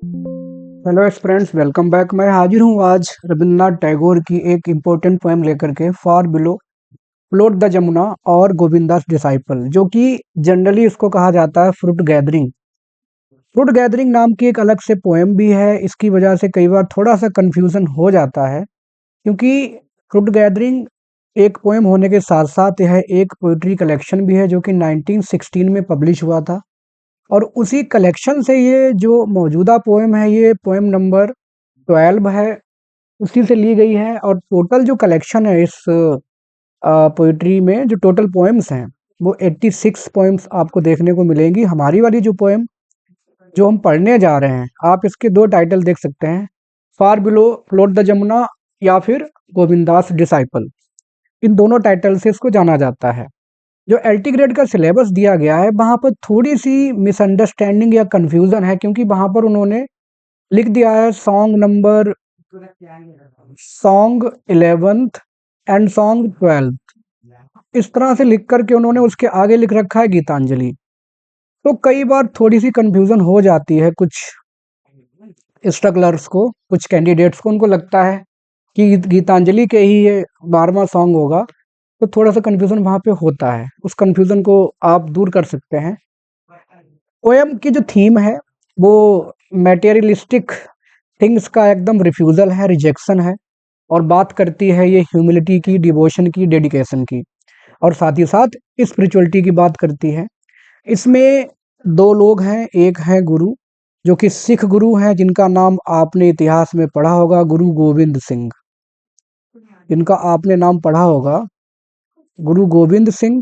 Hello friends, welcome back. मैं हाजिर हूँ आज रविंद्रनाथ टैगोर की एक इम्पोर्टेंट पोएम लेकर के, फार बिलो फ्लोट द जमुना और गोविंदास डिसाइपल, जो कि जनरली इसको कहा जाता है फ्रूट गैदरिंग। फ्रूट गैदरिंग नाम की एक अलग से पोएम भी है। इसकी वजह से कई बार थोड़ा सा कंफ्यूजन हो जाता है, क्योंकि फ्रूट गैदरिंग एक पोएम होने के साथ साथ यह एक पोइट्री कलेक्शन भी है, जो कि 1916 में पब्लिश हुआ था। और उसी कलेक्शन से ये जो मौजूदा पोएम है, ये पोएम नंबर 12 है, उसी से ली गई है। और टोटल जो कलेक्शन है इस पोइट्री में, जो टोटल पोएम्स हैं, वो 86 पोएम्स आपको देखने को मिलेंगी। हमारी वाली जो पोएम जो हम पढ़ने जा रहे हैं, आप इसके दो टाइटल देख सकते हैं, फार बिलो फ्लोट द जमुना या फिर गोविंदास डिसाइपल। इन दोनों टाइटल से इसको जाना जाता है। जो एलटी ग्रेड का सिलेबस दिया गया है, वहाँ पर थोड़ी सी मिसअंडरस्टैंडिंग या कंफ्यूजन है, क्योंकि वहाँ पर उन्होंने लिख दिया है song 11th and song 12th। इस तरह से लिख करके उन्होंने उसके आगे लिख रखा है गीतांजलि। तो कई बार थोड़ी सी कंफ्यूजन हो जाती है कुछ स्ट्रगलर्स को, कुछ कैंडिडेट्स को। उनको लगता है कि गीतांजलि के ही ये 12वां सॉन्ग होगा, तो थोड़ा सा कंफ्यूजन वहाँ पे होता है। उस कंफ्यूजन को आप दूर कर सकते हैं। पोएम की जो थीम है, वो मटेरियलिस्टिक थिंग्स का एकदम रिफ्यूज़ल है, रिजेक्शन है। और बात करती है ये ह्यूमिलिटी की, डिवोशन की, डेडिकेशन की, और साथ ही साथ स्पिरिचुअलिटी की बात करती है। इसमें दो लोग हैं, एक है गुरु, जो कि सिख गुरु हैं, जिनका नाम आपने इतिहास में पढ़ा होगा, गुरु गोविंद सिंह। इनका आपने नाम पढ़ा होगा, गुरु गोविंद सिंह।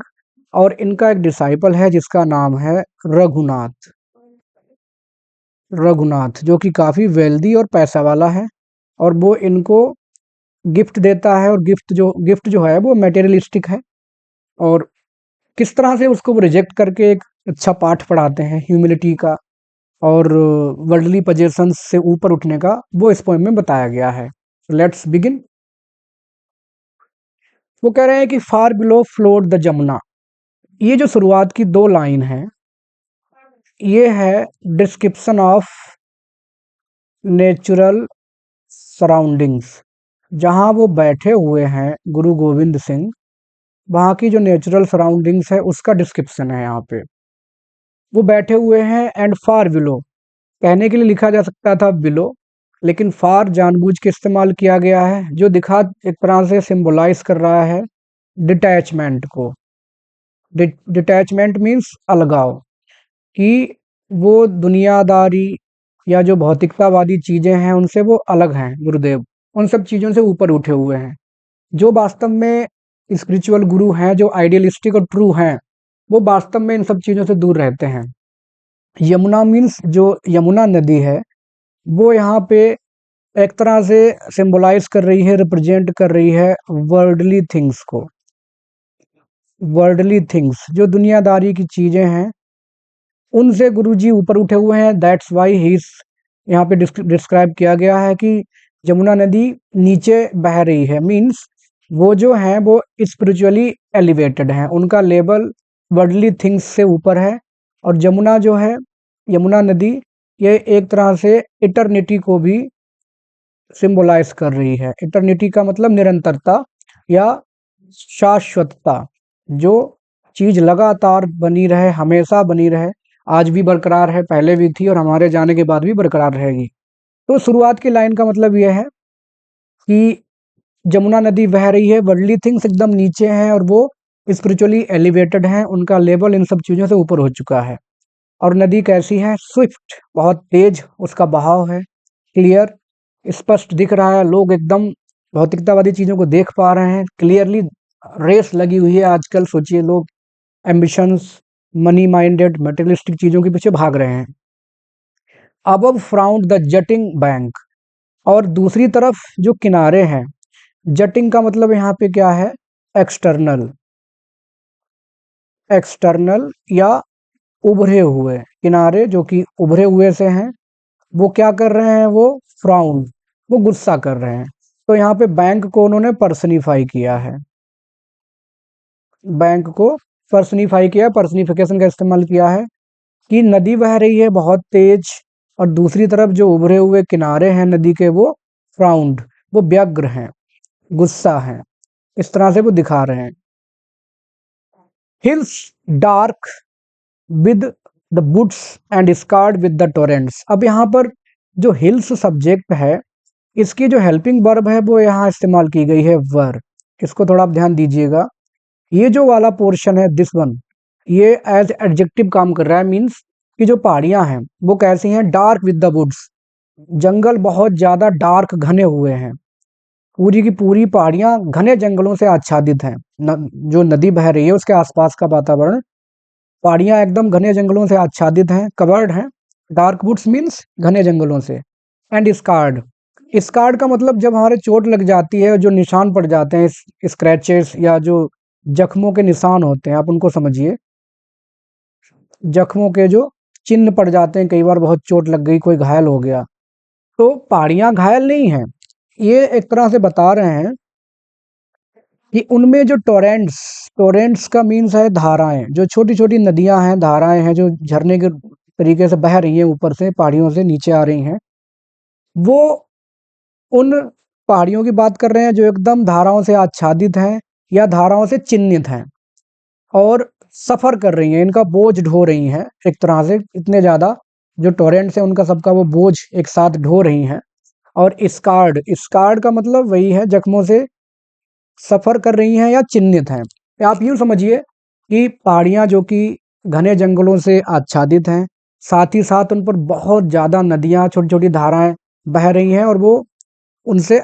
और इनका एक डिसाइपल है जिसका नाम है रघुनाथ। रघुनाथ, जो कि काफ़ी वेल्दी और पैसा वाला है, और वो इनको गिफ्ट देता है। और गिफ्ट जो है वो मटेरियलिस्टिक है। और किस तरह से उसको वो रिजेक्ट करके एक अच्छा पाठ पढ़ाते हैं ह्यूमिलिटी का और वर्ल्डली पजेशंस से ऊपर उठने का, वो इस पोएम में बताया गया है। Let's begin. वो कह रहे हैं कि फार बिलो फ्लोट द जमुना। ये जो शुरुआत की दो लाइन है, ये है डिस्क्रिप्शन ऑफ नेचुरल सराउंडिंग्स। जहाँ वो बैठे हुए हैं गुरु गोविंद सिंह, वहाँ की जो नेचुरल सराउंडिंग्स है उसका डिस्क्रिप्शन है यहाँ पे। वो बैठे हुए हैं एंड फार बिलो, कहने के लिए लिखा जा सकता था बिलो, लेकिन फार जानबूझ के इस्तेमाल किया गया है, जो दिखा एक तरह से सिंबलाइज कर रहा है डिटैचमेंट को। डिटैचमेंट मीन्स अलगाव, कि वो दुनियादारी या जो भौतिकतावादी चीजें हैं उनसे वो अलग हैं। गुरुदेव उन सब चीजों से ऊपर उठे हुए हैं। जो वास्तव में स्पिरिचुअल गुरु हैं, जो आइडियलिस्टिक और ट्रू हैं, वो वास्तव में इन सब चीज़ों से दूर रहते हैं। यमुना मीन्स जो यमुना नदी है, वो यहाँ पे एक तरह से सिंबलाइज कर रही है, रिप्रेजेंट कर रही है वर्ल्डली थिंग्स को। वर्ल्डली थिंग्स, जो दुनियादारी की चीज़ें हैं, उनसे गुरुजी ऊपर उठे हुए हैं। दैट्स वाई ही इज, यहाँ पे डिस्क्राइब किया गया है कि यमुना नदी नीचे बह रही है। मीन्स वो जो हैं वो स्पिरिचुअली एलिवेटेड हैं, उनका लेवल वर्ल्डली थिंग्स से ऊपर है। और यमुना जो है, यमुना नदी, ये एक तरह से इटर्निटी को भी सिंबलाइज कर रही है। इटर्निटी का मतलब निरंतरता या शाश्वतता, जो चीज़ लगातार बनी रहे, हमेशा बनी रहे, आज भी बरकरार है, पहले भी थी और हमारे जाने के बाद भी बरकरार रहेगी। तो शुरुआत की लाइन का मतलब यह है कि जमुना नदी बह रही है, वर्ल्डली थिंग्स एकदम नीचे हैं और वो स्पिरिचुअली एलिवेटेड हैं, उनका लेवल इन सब चीज़ों से ऊपर हो चुका है। और नदी कैसी है? स्विफ्ट, बहुत तेज उसका बहाव है, क्लियर, स्पष्ट दिख रहा है। लोग एकदम भौतिकतावादी चीज़ों को देख पा रहे हैं क्लियरली। रेस लगी हुई है आजकल, सोचिए, लोग एम्बिशंस, मनी माइंडेड, मटेरियलिस्टिक चीज़ों के पीछे भाग रहे हैं। अबव फ्राउंड द जटिंग बैंक, और दूसरी तरफ जो किनारे हैं, जटिंग का मतलब यहाँ पे क्या है? एक्सटर्नल, एक्सटर्नल या उभरे हुए किनारे, जो कि उभरे हुए से हैं। वो क्या कर रहे हैं? वो फ्राउन, वो गुस्सा कर रहे हैं। तो यहाँ पे बैंक को उन्होंने पर्सनिफाई किया है, बैंक को पर्सनिफाई किया, पर्सनिफिकेशन का इस्तेमाल किया है कि नदी बह रही है बहुत तेज, और दूसरी तरफ जो उभरे हुए किनारे हैं नदी के वो फ्राउंड, वो व्यग्र हैं, गुस्सा हैं, इस तरह से वो दिखा रहे हैं। Hills dark with the woods and scarred with the torrents. अब यहाँ पर जो हिल्स सब्जेक्ट है, इसकी जो हेल्पिंग वर्ब है वो यहाँ इस्तेमाल की गई है वर। इसको थोड़ा आप ध्यान दीजिएगा। ये जो वाला पोर्शन है दिस वन, ये एज एडजेक्टिव काम कर रहा है। मीन्स कि जो पहाड़ियाँ हैं वो कैसी हैं, डार्क विद द वुड्स, जंगल बहुत ज़्यादा डार्क घने हुए हैं। पूरी की पूरी पहाड़ियाँ घने जंगलों से आच्छादित हैं। जो नदी बह रही है उसके आसपास का वातावरण, पहाड़ियाँ एकदम घने जंगलों से आच्छादित हैं, कवर्ड हैं। डार्क वुड्स मीन्स घने जंगलों से। एंड स्कार्ड, स्कार्ड का मतलब जब हमारे चोट लग जाती है, जो निशान पड़ जाते हैं, स्क्रैचेस या जो जख्मों के निशान होते हैं, आप उनको समझिए। जख्मों के जो चिन्ह पड़ जाते हैं, कई बार बहुत चोट लग गई, कोई घायल हो गया, तो पहाड़ियाँ घायल नहीं हैं। ये एक तरह से बता रहे हैं कि उनमें जो टोरेंट्स, टोरेंट्स का मीन्स है धाराएं, जो छोटी छोटी नदियां हैं, धाराएं हैं, जो झरने के तरीके से बह रही हैं, ऊपर से पहाड़ियों से नीचे आ रही हैं, वो उन पहाड़ियों की बात कर रहे हैं जो एकदम धाराओं से आच्छादित हैं या धाराओं से चिन्हित हैं और सफ़र कर रही हैं, इनका बोझ ढो रही हैं एक तरह से। इतने ज़्यादा जो टोरेंट्स हैं उनका सबका वो बोझ एक साथ ढो रही हैं। और स्कार्ड, स्कार्ड का मतलब वही है, जख्मों से सफ़र कर रही हैं या चिन्हित हैं। आप यूँ समझिए कि पहाड़ियाँ जो कि घने जंगलों से आच्छादित हैं, साथ ही साथ उन पर बहुत ज़्यादा नदियाँ, छोटी-छोटी धाराएँ बह रही हैं और वो उनसे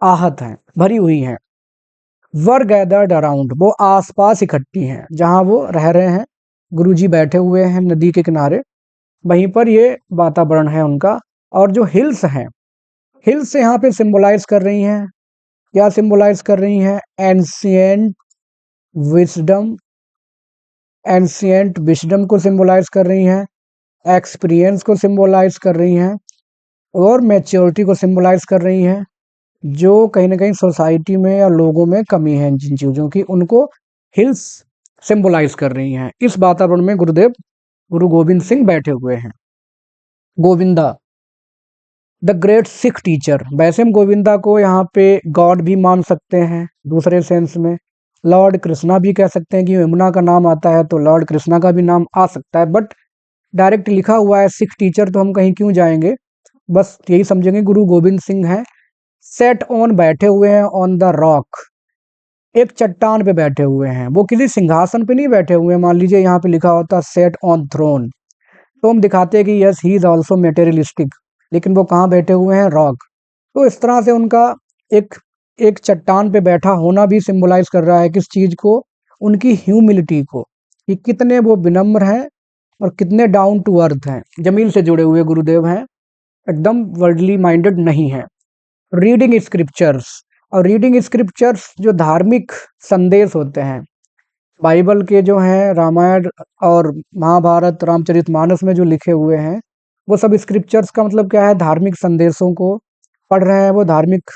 आहत हैं, भरी हुई हैं। वर गैदर्ड अराउंड, वो आस-पास इकट्ठी हैं, जहाँ वो रह रहे हैं। गुरुजी बैठे हुए हैं नदी के किनारे, वहीं पर ये वातावरण है उनका। और जो हिल्स हैं, हिल्स यहाँ पे सिम्बोलाइज़ कर रही हैं, क्या सिम्बोलाइज़ कर रही हैं? एंशिएंट विज़डम, एंशिएंट विज़डम को सिम्बोलाइज़ कर रही हैं, एक्सपीरियंस को सिम्बोलाइज़ कर रही हैं और मैच्योरिटी को सिम्बोलाइज़ कर रही हैं, जो कहीं न कहीं सोसाइटी में या लोगों में कमी है जिन चीज़ों की, उनको हिल्स सिम्बोलाइज़ कर रही हैं। इस वातावरण में गुरुदेव गुरु गोविंद सिंह बैठे हुए हैं। Govinda, the great Sikh teacher, वैसे हम गोविंदा को यहाँ पे गॉड भी मान सकते हैं दूसरे सेंस में, लॉर्ड कृष्णा भी कह सकते हैं कि यमुना का नाम आता है तो लॉर्ड कृष्णा का भी नाम आ सकता है, बट डायरेक्ट लिखा हुआ है सिख टीचर तो हम कहीं क्यों जाएंगे, बस यही समझेंगे गुरु गोविंद सिंह हैं। सेट ऑन, बैठे हुए हैं, ऑन द रॉक, एक चट्टान पे बैठे हुए हैं। वो किसी सिंहासन पे नहीं बैठे हुए हैं। मान लीजिए यहाँ पे लिखा होता सेट ऑन थ्रोन, तो हम दिखाते हैं कि yes he is also materialistic, लेकिन वो कहाँ बैठे हुए हैं, रॉक। तो इस तरह से उनका एक एक चट्टान पे बैठा होना भी सिंबलाइज कर रहा है किस चीज को, उनकी ह्यूमिलिटी को, कि कितने वो विनम्र हैं और कितने डाउन टू अर्थ हैं, जमीन से जुड़े हुए गुरुदेव हैं, एकदम वर्ल्डली माइंडेड नहीं है। रीडिंग स्क्रिप्चर्स, और रीडिंग स्क्रिप्चर्स जो धार्मिक संदेश होते हैं, बाइबल के जो हैं, रामायण और महाभारत, रामचरितमानस में जो लिखे हुए हैं, वो सब स्क्रिप्चर्स का मतलब क्या है, धार्मिक संदेशों को पढ़ रहे हैं। वो धार्मिक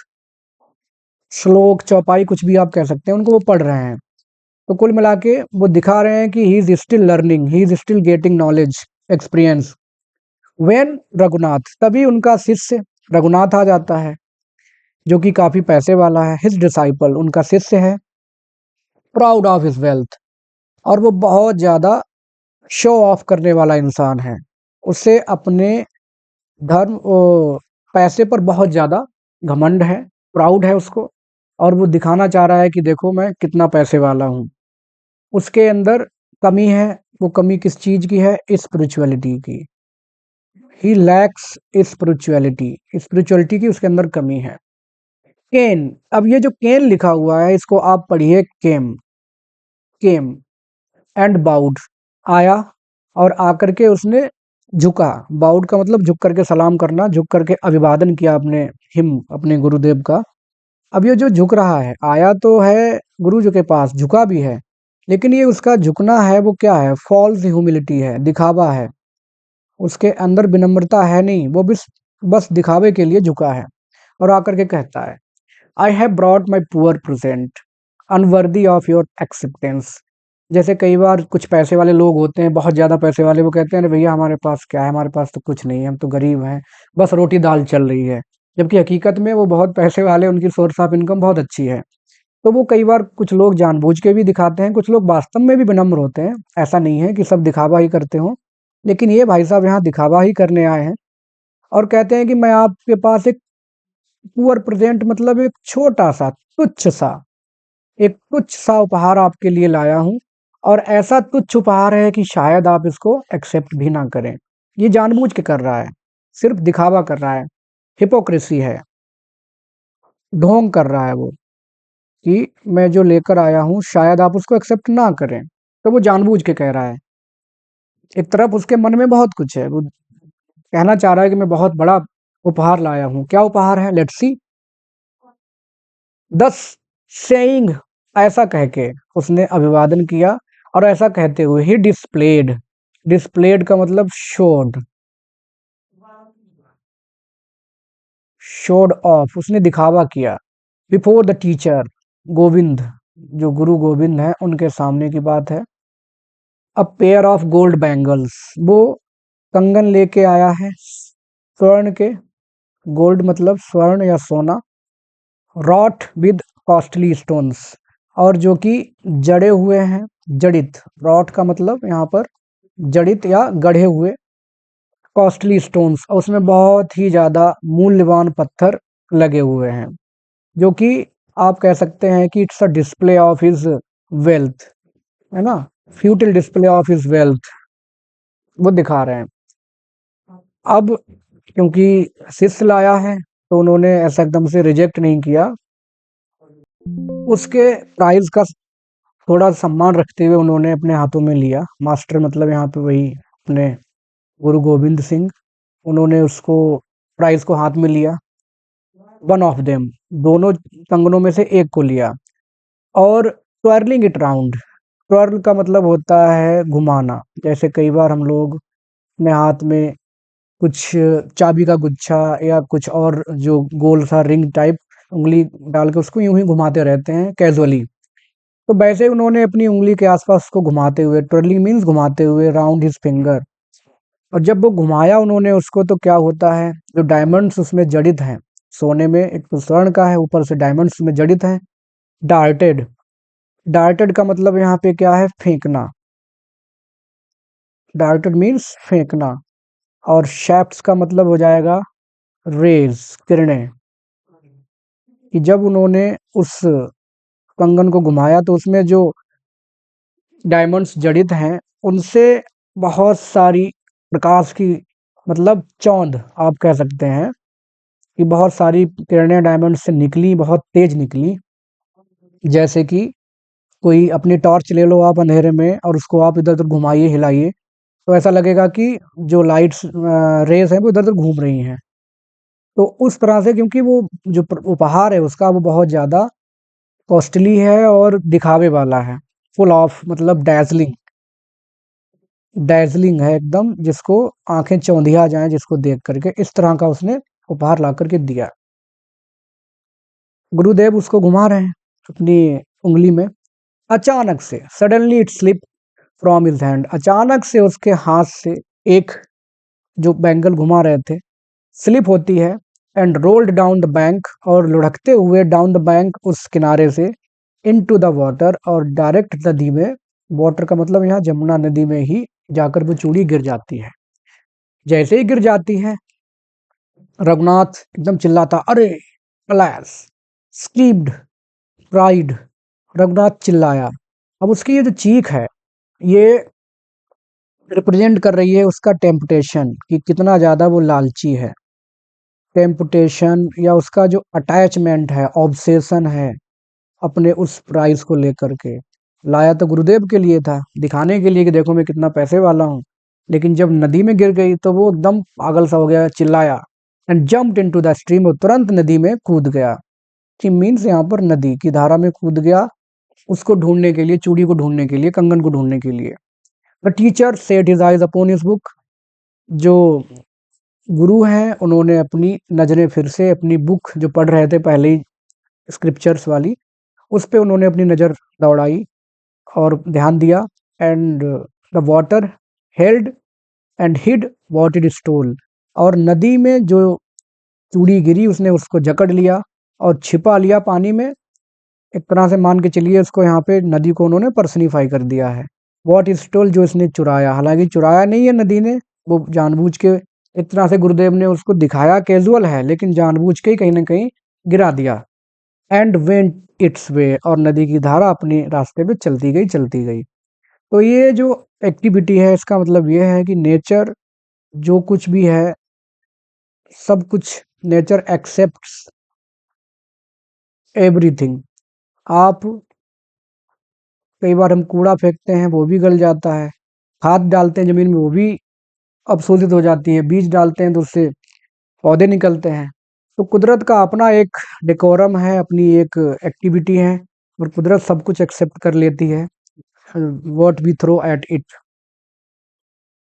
श्लोक, चौपाई, कुछ भी आप कह सकते हैं, उनको वो पढ़ रहे हैं। तो कुल मिला के वो दिखा रहे हैं कि he is still learning, he is still getting knowledge, experience. When Raghunath, तभी उनका शिष्य रघुनाथ आ जाता है, जो कि काफी पैसे वाला है। हिज डिसाइपल, उनका शिष्य है। प्राउड ऑफ हिज वेल्थ, और वो बहुत ज्यादा शो ऑफ करने वाला इंसान है। उसे अपने धर्म पैसे पर बहुत ज्यादा घमंड है, प्राउड है उसको, और वो दिखाना चाह रहा है कि देखो मैं कितना पैसे वाला हूँ। उसके अंदर कमी है। वो कमी किस चीज की है, स्पिरिचुअलिटी की। ही लैक्स स्पिरिचुअलिटी, स्पिरिचुअलिटी की उसके अंदर कमी है। केन, अब ये जो केन लिखा हुआ है इसको आप पढ़िए केम, केम एंड बाउड, आया और आकर के उसने झुका। बाउड का मतलब झुक करके सलाम करना, झुक करके अभिवादन किया अपने हिम, अपने गुरुदेव का। अब ये जो झुक रहा है, आया तो है गुरु जी के पास, झुका भी है, लेकिन ये उसका झुकना है वो क्या है, फॉल्स ह्यूमिलिटी है, दिखावा है। उसके अंदर विनम्रता है नहीं, वो बस दिखावे के लिए झुका है। और आकर के कहता है, I have brought my poor present unworthy of your acceptance. जैसे कई बार कुछ पैसे वाले लोग होते हैं, बहुत ज़्यादा पैसे वाले, वो कहते हैं अरे भैया हमारे पास क्या है, हमारे पास तो कुछ नहीं है, हम तो गरीब हैं, बस रोटी दाल चल रही है। जबकि हकीकत में वो बहुत पैसे वाले, उनकी सोर्स ऑफ इनकम बहुत अच्छी है। तो वो कई बार कुछ लोग जानबूझ के भी दिखाते हैं, कुछ लोग वास्तव में भी विनम्र होते हैं। ऐसा नहीं है कि सब दिखावा ही करते हों, लेकिन ये भाई साहब यहाँ दिखावा ही करने आए हैं और कहते हैं कि मैं आपके पास एक पुअर प्रेजेंट, मतलब एक छोटा सा, तुच्छ सा, एक तुच्छ सा उपहार आपके लिए लाया हूँ, और ऐसा तुच्छ उपहार है कि शायद आप इसको एक्सेप्ट भी ना करें। ये जानबूझ के कर रहा है, सिर्फ दिखावा कर रहा है, हिपोक्रेसी है, ढोंग कर रहा है वो, कि मैं जो लेकर आया हूँ शायद आप उसको एक्सेप्ट ना करें। तो वो जानबूझ के कह रहा है। एक तरफ उसके मन में बहुत कुछ है, वो कहना चाह रहा है कि मैं बहुत बड़ा उपहार लाया हूँ। क्या उपहार है? Let's see. दस सेइंग, ऐसा कह के उसने अभिवादन किया, और ऐसा कहते हुए ही डिस्प्लेड, डिस्प्लेड का मतलब शोड, शोड ऑफ, उसने दिखावा किया बिफोर द टीचर गोविंद, जो गुरु गोविंद है उनके सामने की बात है। A pair of gold bangles, वो कंगन लेके आया है स्वर्ण के, गोल्ड मतलब स्वर्ण या सोना, रॉट विद कॉस्टली स्टोन्स, और जो कि जड़े हुए हैं, जड़ित, रॉट का मतलब यहाँ पर जड़ित या गढ़े हुए, कॉस्टली स्टोन्स, और उसमें बहुत ही ज़्यादा मूल्यवान पत्थर लगे हुए हैं, जो कि आप कह सकते हैं कि it's a display of his wealth, है ना, फ्यूटिल डिस्प्ले ऑफ हिज वेल्थ, वो दिखा रहे हैं। अब क्योंकि शिष्य लाया है, तो उन्होंने ऐसा एकदम से रिजेक्ट नहीं किया, उसके प्राइस का थोड़ा सम्मान रखते हुए उन्होंने अपने हाथों में लिया। मास्टर मतलब यहाँ पे वही अपने गुरु गोविंद सिंह, उन्होंने उसको प्राइस को हाथ में लिया। वन ऑफ देम, दोनों कंगनों में से एक को लिया, और ट्विरलिंग इट राउंड, ट्विर्ल का मतलब होता है घुमाना। जैसे कई बार हम लोग अपने हाथ में कुछ चाबी का गुच्छा या कुछ और जो गोल सा रिंग टाइप उंगली डाल के उसको यूं ही घुमाते रहते हैं कैजुअली, तो वैसे उन्होंने अपनी उंगली के आसपास उसको घुमाते हुए, ट्विरलिंग मीन्स घुमाते हुए, राउंड हिज फिंगर, और जब वो घुमाया उन्होंने उसको, तो क्या होता है, जो डायमंड्स उसमें जड़ित हैं, सोने में एक तो स्वर्ण का है, ऊपर से डायमंड्स में जड़ित हैं, डार्टेड, डार्टेड का मतलब यहाँ पे क्या है, फेंकना, डार्टेड मीन्स फेंकना, और शैफ्ट्स का मतलब हो जाएगा रेज, किरणें, कि जब उन्होंने उस कंगन को घुमाया तो उसमें जो डायमंड्स जड़ित हैं उनसे बहुत सारी प्रकाश की, मतलब चौंध आप कह सकते हैं, कि बहुत सारी किरणें डायमंड से निकली, बहुत तेज निकली। जैसे कि कोई अपनी टॉर्च ले लो आप अंधेरे में, और उसको आप इधर उधर घुमाइए, हिलाइए, तो ऐसा लगेगा कि जो लाइट्स रेज हैं वो इधर उधर घूम रही हैं। तो उस तरह से, क्योंकि वो जो उपहार है उसका, वो बहुत ज़्यादा कॉस्टली है और दिखावे वाला है, फुल ऑफ मतलब डैज़लिंग, डैज़लिंग है एकदम, जिसको आंखें चौंधिया जाएं जिसको देख करके, इस तरह का उसने उपहार ला करके दिया। गुरुदेव उसको घुमा रहे हैं अपनी उंगली में, अचानक से suddenly it slip from his hand, अचानक से उसके हाथ से एक जो बैंगल घुमा रहे थे स्लिप होती है, and rolled down the bank, और लुढ़कते हुए डाउन द बैंक, उस किनारे से, इनटू द वाटर, और डायरेक्ट नदी में, वाटर का मतलब यहाँ जमुना नदी में ही जाकर वो चूड़ी गिर जाती है। जैसे ही गिर जाती है, रघुनाथ एकदम चिल्लाता, अरे अलास, स्क्रीम्ड, प्राइड, रघुनाथ चिल्लाया। अब उसकी ये जो चीख है, ये रिप्रेजेंट कर रही है उसका टेम्पटेशन, कि कितना ज़्यादा वो लालची है, टेम्पटेशन, या उसका जो अटैचमेंट है, ऑब्सेशन है अपने उस प्राइस को लेकर के। लाया तो गुरुदेव के लिए था, दिखाने के लिए कि देखो मैं कितना पैसे वाला हूँ, लेकिन जब नदी में गिर गई तो वो एकदम पागल सा हो गया, चिल्लाया, and jumped into the stream, और तुरंत नदी में कूद गया। कि मीन्स यहाँ पर नदी की धारा में कूद गया, उसको ढूंढने के लिए, चूड़ी को ढूंढने के लिए, कंगन को ढूंढने के लिए। The teacher said his eyes upon his book, जो गुरु हैं उन्होंने अपनी नजरें फिर से अपनी बुक जो पढ़ रहे थे पहले ही, स्क्रिप्चर्स वाली, उस पे उन्होंने अपनी नज़र दौड़ाई, और ध्यान दिया। And the water held and hid what it stole, और नदी में जो चूड़ी गिरी उसने उसको जकड़ लिया और छिपा लिया पानी में। एक तरह से मान के चलिए उसको, यहाँ पे नदी को उन्होंने पर्सनिफाई कर दिया है। व्हाट इज स्टोल, जो इसने चुराया, हालांकि चुराया नहीं है नदी ने, वो जानबूझ के एक तरह से गुरुदेव ने उसको दिखाया कैजुअल है, लेकिन जानबूझ के ही कहीं ना कहीं गिरा दिया। एंड वेंट इट्स वे, और नदी की धारा अपने रास्ते पे चलती गई चलती गई। तो ये जो एक्टिविटी है इसका मतलब ये है कि नेचर जो कुछ भी है, सब कुछ नेचर एक्सेप्ट्स एवरीथिंग। आप, कई बार हम कूड़ा फेंकते हैं वो भी गल जाता है, खाद डालते हैं जमीन में वो भी अवशोषित हो जाती है, बीज डालते हैं तो उससे पौधे निकलते हैं। तो कुदरत का अपना एक डेकोरम है, अपनी एक एक्टिविटी है, और कुदरत सब कुछ एक्सेप्ट कर लेती है what we throw at it.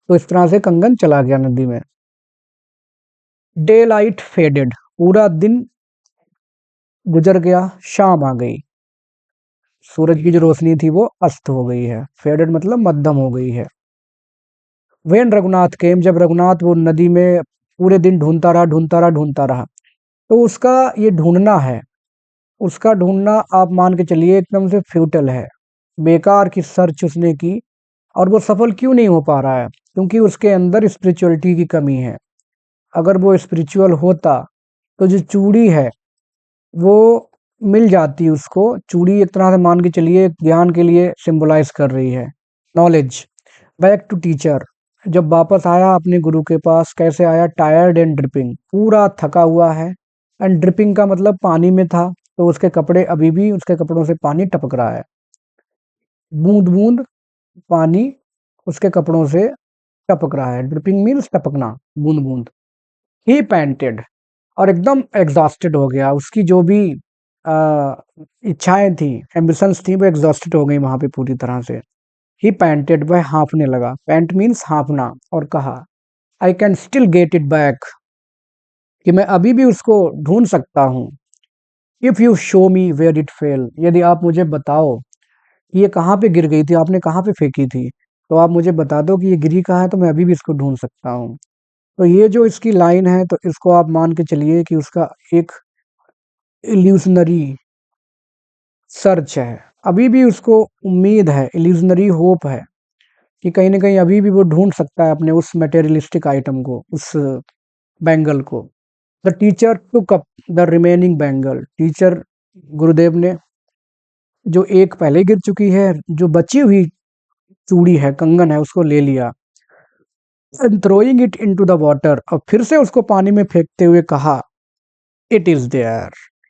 तो इस तरह से कंगन चला गया नदी में। डे लाइट फेडेड, पूरा दिन गुजर गया, शाम आ गई, सूरज की जो रोशनी थी वो अस्त हो गई है। फेडेड मतलब मध्यम हो गई है। वेन रघुनाथ केम, जब रघुनाथ वो नदी में पूरे दिन ढूंढता रहा ढूंढता रहा ढूंढता रहा, तो उसका ये ढूंढना है, उसका ढूंढना आप मान के चलिए एकदम से फ्यूटल है, बेकार की सर्च उसने की। और वो सफल क्यों नहीं हो पा रहा है? क्योंकि उसके अंदर स्पिरिचुअलिटी की कमी है। अगर वो स्पिरिचुअल होता तो जो चूड़ी है वो मिल जाती उसको। चूड़ी एक तरह से मान के चलिए ज्ञान के लिए सिंबलाइज कर रही है, नॉलेज। बैक टू टीचर, जब वापस आया अपने गुरु के पास, कैसे आया? टायर्ड एंड ड्रिपिंग, पूरा थका हुआ है। एंड ड्रिपिंग का मतलब पानी में था, तो उसके कपड़े अभी भी, उसके कपड़ों से पानी टपक रहा है, बूंद बूंद पानी उसके कपड़ों से टपक रहा है। ड्रिपिंग मीन्स टपकना, बूंद बूंद। ही पैंटेड, और एकदम एग्जॉस्टेड हो गया, उसकी जो भी आ, इच्छाएं थी, एम्बिशंस थी, वो एग्जॉस्टेड हो गई वहां पे पूरी तरह से। ही पैंटेड, वह हाँफने लगा, पैंट मीन्स हाँफना, और कहा I can still get it back, कि मैं अभी भी उसको ढूंढ सकता हूँ। If you show me where it fell, यदि आप मुझे बताओ कि ये कहाँ पे गिर गई थी, आपने कहाँ पे फेंकी थी, तो आप मुझे बता दो कि ये गिरी कहाँ है, तो मैं अभी भी इसको ढूंढ सकता हूँ। तो ये जो इसकी लाइन है, तो इसको आप मान के चलिए कि उसका एक इल्यूशनरी सर्च है, अभी भी उसको उम्मीद है, इल्यूशनरी होप है कि कहीं ना कहीं अभी भी वो ढूंढ सकता है अपने उस मटेरियलिस्टिक आइटम को, उस बैंगल को। The teacher took up the remaining bangle, teacher गुरुदेव ने, जो एक पहले गिर चुकी है, जो बची हुई चूड़ी है, कंगन है, उसको ले लिया। And throwing it into the water, और फिर से उसको पानी में फेंकते हुए कहा इट इज देयर,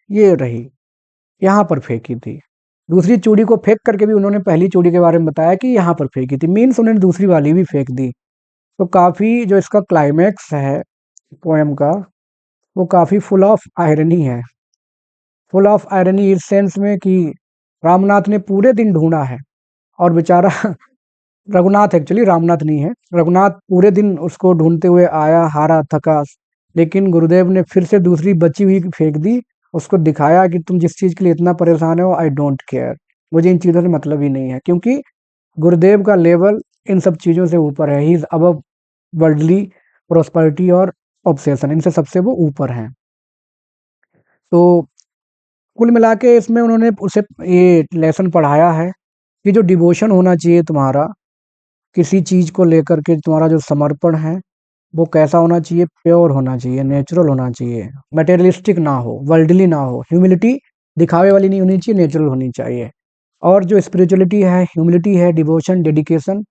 ये रही, यहाँ पर फेंकी थी। दूसरी चूड़ी को फेंक करके भी उन्होंने पहली चूड़ी के बारे में बताया कि यहाँ पर फेंकी थी, मीन्स उन्होंने दूसरी वाली भी फेंक दी। तो काफी जो इसका क्लाइमैक्स है पोएम का, वो काफी फुल ऑफ आयरनी है। फुल ऑफ आयरनी इस सेंस में कि रामनाथ ने पूरे दिन ढूंढा है, और बेचारा रघुनाथ, एक्चुअली रामनाथ नहीं है, रघुनाथ पूरे दिन उसको ढूंढते हुए आया, हारा थका, लेकिन गुरुदेव ने फिर से दूसरी बची हुई फेंक दी, उसको दिखाया कि तुम जिस चीज के लिए इतना परेशान हो, आई डोंट केयर, मुझे इन चीजों से मतलब ही नहीं है। क्योंकि गुरुदेव का लेवल इन सब चीजों से ऊपर है, he is above worldly prosperity और ऑब्सेशन, इनसे सबसे वो ऊपर हैं। तो कुल मिला के इसमें उन्होंने उसे ये लेसन पढ़ाया है कि जो डिवोशन होना चाहिए तुम्हारा, किसी चीज को लेकर के तुम्हारा जो समर्पण है, वो कैसा होना चाहिए? प्योर होना चाहिए, नेचुरल होना चाहिए, मटेरियलिस्टिक ना हो, वर्ल्डली ना हो। ह्यूमिलिटी दिखावे वाली नहीं होनी चाहिए, नेचुरल होनी चाहिए। और जो स्पिरिचुअलिटी है, ह्यूमिलिटी है, डिवोशन, डेडिकेशन,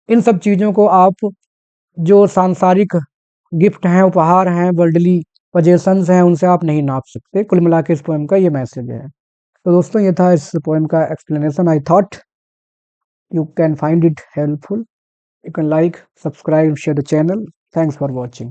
इन सब चीज़ों को आप, जो सांसारिक गिफ्ट हैं, उपहार हैं, वर्ल्डली पजेशंस हैं, उनसे आप नहीं नाप सकते। कुल मिला के इस पोएम का ये मैसेज है। तो दोस्तों ये था इस पोएम का explanation. I thought you can find it helpful. You can like, subscribe, share the channel. Thanks for watching.